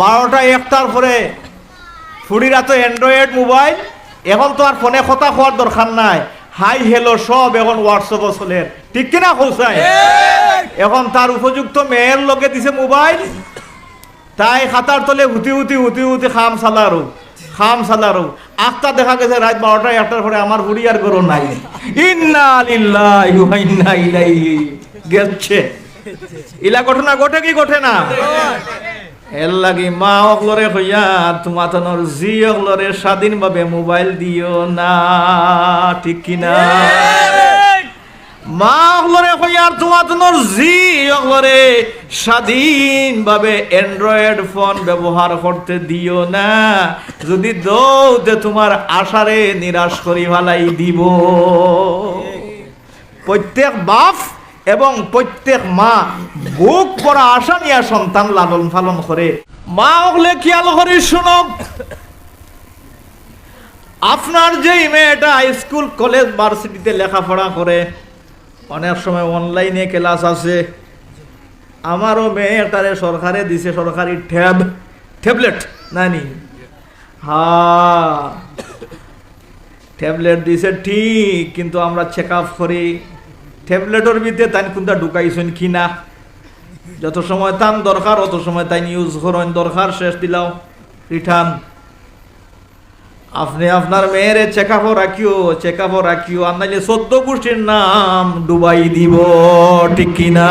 12টা 1টার পরে ফুড়িরা তো Android mobile, এখন তো আর ফোনে কথা হওয়ার দরকার নাই, হাই হ্যালো সব এখন হোয়াটসঅ্যাপও চলে, ঠিক কিনা খোঁচাই? এখন তার উপযুক্ত মেয়ের লোকে দিছে মোবাইল, তাই খাতার তলে হুতি খাম সালারো আখটা দেখা গেছে রাত 12টা 1টার পরে আমার হুড়ি আর গরো নাই। ইন্না লিল্লাহি ওয়া ইন্না ইলাইহি গেছে। ইলা ঘটনা ঘটে কি ঘটে না? এর লাগি মা অগলরে হইয়া তোমাতনর জি অগলরে স্বাধীনভাবে মোবাইল দিও না, ঠিক কিনা? মা অগলরে হইয়া তোমাতনর জি অগলরে স্বাধীনভাবে অ্যান্ড্রয়েড ফোন ব্যবহার করতে দিও না, যদি দৌতে তোমার আশারে নিরাশ করি ভালাই দিব। প্রত্যেক বাপ এবং প্রত্যেক মা বুক পড়া আশা নিয়ে সন্তান লালন পালন করে। মা ওগুলো খেয়াল করে শুনো, আপনার যে মেয়েটা স্কুল কলেজ ভার্সিটিতে লেখাপড়া করে, অনেক সময় অনলাইনে ক্লাস আছে, আমারও মেয়েটারে সরকারে দিছে সরকারি ট্যাবলেট নানি, হ্যাঁ ট্যাবলেট দিছে ঠিক, কিন্তু আমরা চেক আপ করি ট্যাবলেটের ভিতরে তাই কোনটা ঢুকাইছেন কিনা, যত সময় তান দরকার অত সময় তাই ইউজ করেন, দরকার শেষ দিলাও রিটার্ন। আপনি আপনার মেয়েরে চেক আপও রাখিও, আর নাইলে 14 গোষ্ঠীর নাম ডুবাই দিব, ঠিক কিনা?